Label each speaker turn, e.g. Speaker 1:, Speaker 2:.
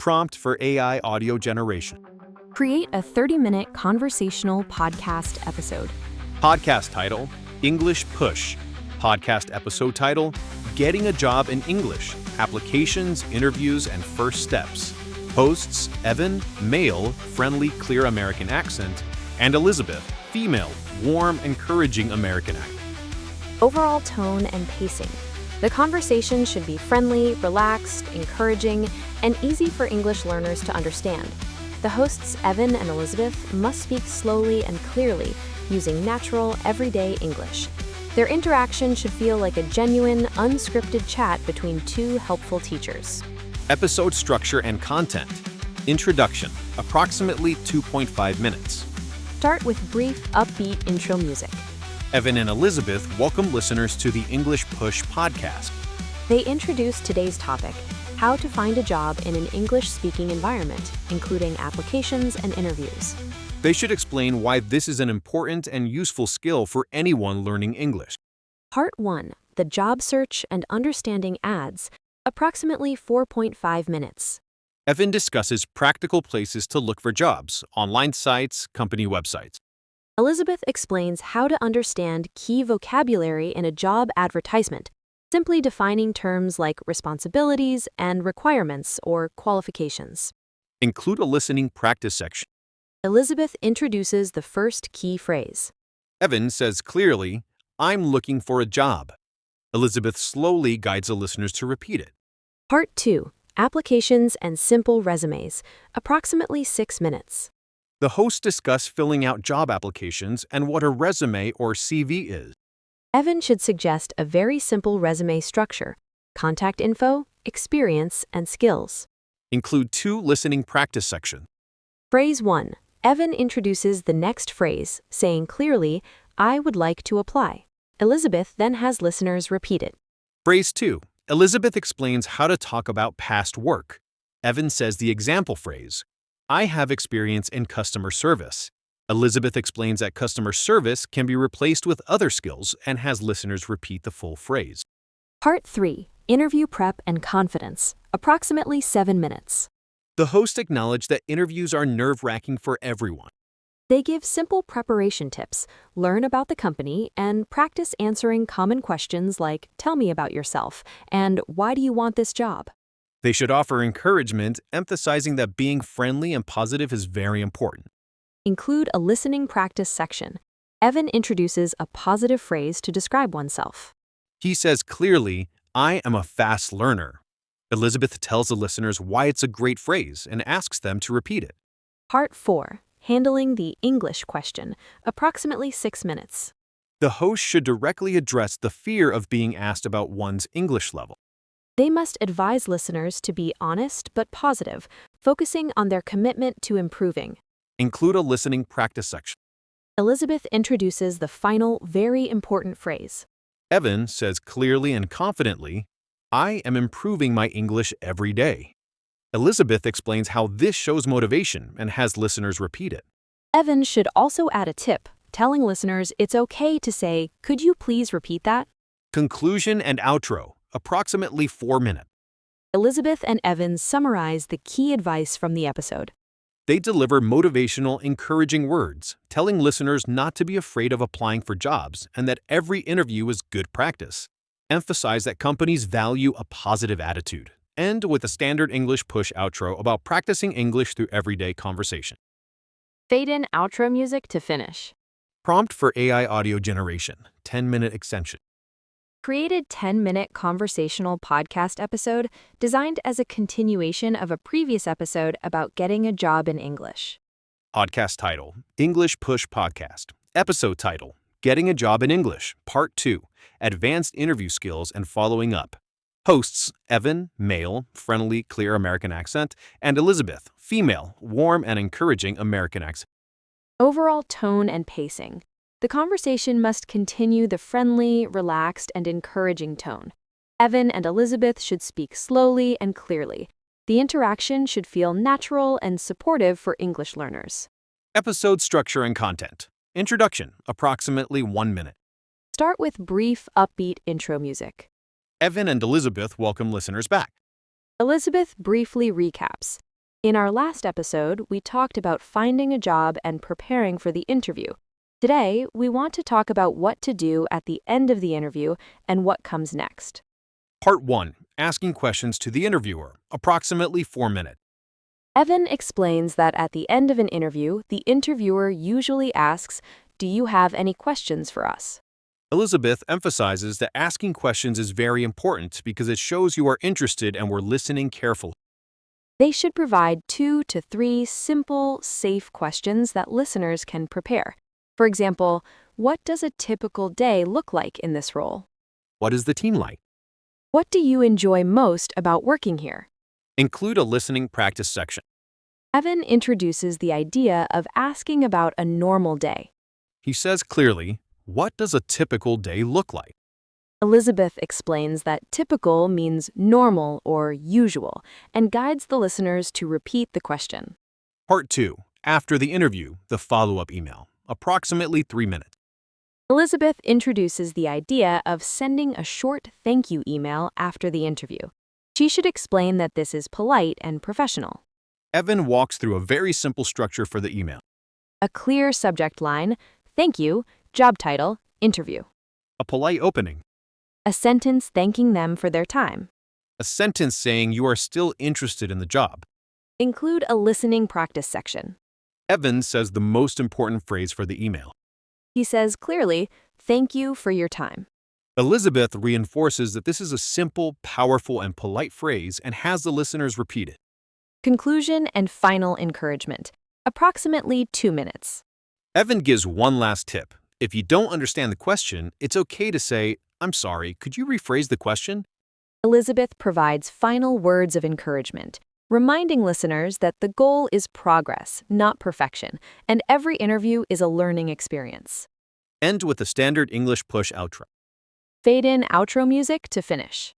Speaker 1: Prompt for AI audio generation.
Speaker 2: Create a 30-minute conversational podcast episode.
Speaker 1: Podcast title, English Push. Podcast episode title, Getting a Job in English, Applications, Interviews, and First Steps. Hosts, Evan, male, friendly, clear American accent, and Elizabeth, female, warm, encouraging American accent.
Speaker 2: Overall tone and pacing. The conversation should be friendly, relaxed, encouraging, and easy for English learners to understand. The hosts, Evan and Elizabeth, must speak slowly and clearly, using natural, everyday English. Their interaction should feel like a genuine, unscripted chat between two helpful teachers.
Speaker 1: Episode structure and content. Introduction, approximately 2.5 minutes.
Speaker 2: Start with brief, upbeat intro music.
Speaker 1: Evan and Elizabeth welcome listeners to the English Push podcast.
Speaker 2: They introduce today's topic, how to find a job in an English-speaking environment, including applications and interviews.
Speaker 1: They should explain why this is an important and useful skill for anyone learning English.
Speaker 2: Part 1, the job search and understanding ads, approximately 4.5 minutes.
Speaker 1: Evan discusses practical places to look for jobs, online sites, company websites.
Speaker 2: Elizabeth explains how to understand key vocabulary in a job advertisement, simply defining terms like responsibilities and requirements or qualifications.
Speaker 1: Include a listening practice section.
Speaker 2: Elizabeth introduces the first key phrase.
Speaker 1: Evan says clearly, "I'm looking for a job." Elizabeth slowly guides the listeners to repeat it.
Speaker 2: Part 2, applications and simple resumes, approximately 6 minutes.
Speaker 1: The hosts discuss filling out job applications and what a resume or CV is.
Speaker 2: Evan should suggest a very simple resume structure: contact info, experience, and skills.
Speaker 1: Include 2 listening practice sections.
Speaker 2: Phrase 1. Evan introduces the next phrase, saying clearly, "I would like to apply." Elizabeth then has listeners repeat it.
Speaker 1: Phrase 2. Elizabeth explains how to talk about past work. Evan says the example phrase, "I have experience in customer service." Elizabeth explains that customer service can be replaced with other skills and has listeners repeat the full phrase.
Speaker 2: Part 3. Interview prep and confidence, approximately 7 minutes.
Speaker 1: The host acknowledged that interviews are nerve-wracking for everyone.
Speaker 2: They give simple preparation tips, learn about the company, and practice answering common questions like, "Tell me about yourself," and "Why do you want this job?"
Speaker 1: They should offer encouragement, emphasizing that being friendly and positive is very important.
Speaker 2: Include a listening practice section. Evan introduces a positive phrase to describe oneself.
Speaker 1: He says clearly, "I am a fast learner." Elizabeth tells the listeners why it's a great phrase and asks them to repeat it.
Speaker 2: Part 4. Handling the English question, approximately 6 minutes.
Speaker 1: The host should directly address the fear of being asked about one's English level.
Speaker 2: They must advise listeners to be honest but positive, focusing on their commitment to improving.
Speaker 1: Include a listening practice section.
Speaker 2: Elizabeth introduces the final, very important phrase.
Speaker 1: Evan says clearly and confidently, "I am improving my English every day." Elizabeth explains how this shows motivation and has listeners repeat it.
Speaker 2: Evan should also add a tip, telling listeners it's okay to say, "Could you please repeat that?"
Speaker 1: Conclusion and outro, approximately 4 minutes.
Speaker 2: Elizabeth and Evan summarize the key advice from the episode.
Speaker 1: They deliver motivational, encouraging words, telling listeners not to be afraid of applying for jobs and that every interview is good practice. Emphasize that companies value a positive attitude. End with a standard English push outro about practicing English through everyday conversation.
Speaker 2: Fade in outro music to finish.
Speaker 1: Prompt for AI audio generation, 10-minute extension.
Speaker 2: Created 10-minute conversational podcast episode designed as a continuation of a previous episode about getting a job in English.
Speaker 1: Podcast title, English Push Podcast. Episode title, Getting a Job in English, Part 2, Advanced Interview Skills and Following Up. Hosts, Evan, male, friendly, clear American accent, and Elizabeth, female, warm and encouraging American accent.
Speaker 2: Overall tone and pacing. The conversation must continue the friendly, relaxed, and encouraging tone. Evan and Elizabeth should speak slowly and clearly. The interaction should feel natural and supportive for English learners.
Speaker 1: Episode structure and content. Introduction, approximately 1 minute.
Speaker 2: Start with brief, upbeat intro music.
Speaker 1: Evan and Elizabeth welcome listeners back.
Speaker 2: Elizabeth briefly recaps. In our last episode, we talked about finding a job and preparing for the interview. Today, we want to talk about what to do at the end of the interview and what comes next.
Speaker 1: Part 1. Asking questions to the interviewer, approximately 4 minutes.
Speaker 2: Evan explains that at the end of an interview, the interviewer usually asks, "Do you have any questions for us?"
Speaker 1: Elizabeth emphasizes that asking questions is very important because it shows you are interested and we're listening carefully.
Speaker 2: They should provide 2 to 3 simple, safe questions that listeners can prepare. For example, what does a typical day look like in this role?
Speaker 1: What is the team like?
Speaker 2: What do you enjoy most about working here?
Speaker 1: Include a listening practice section.
Speaker 2: Evan introduces the idea of asking about a normal day.
Speaker 1: He says clearly, what does a typical day look like?
Speaker 2: Elizabeth explains that typical means normal or usual and guides the listeners to repeat the question.
Speaker 1: Part 2. After the interview, the follow-up email, approximately 3 minutes.
Speaker 2: Elizabeth introduces the idea of sending a short thank you email after the interview. She should explain that this is polite and professional.
Speaker 1: Evan walks through a very simple structure for the email.
Speaker 2: A clear subject line, thank you, job title, interview.
Speaker 1: A polite opening.
Speaker 2: A sentence thanking them for their time.
Speaker 1: A sentence saying you are still interested in the job.
Speaker 2: Include a listening practice section.
Speaker 1: Evan says the most important phrase for the email.
Speaker 2: He says clearly, thank you for your time.
Speaker 1: Elizabeth reinforces that this is a simple, powerful, and polite phrase and has the listeners repeat it.
Speaker 2: Conclusion and final encouragement, approximately 2 minutes.
Speaker 1: Evan gives one last tip. If you don't understand the question, it's okay to say, "I'm sorry, could you rephrase the question?"
Speaker 2: Elizabeth provides final words of encouragement, reminding listeners that the goal is progress, not perfection, and every interview is a learning experience.
Speaker 1: End with the standard English push outro.
Speaker 2: Fade in outro music to finish.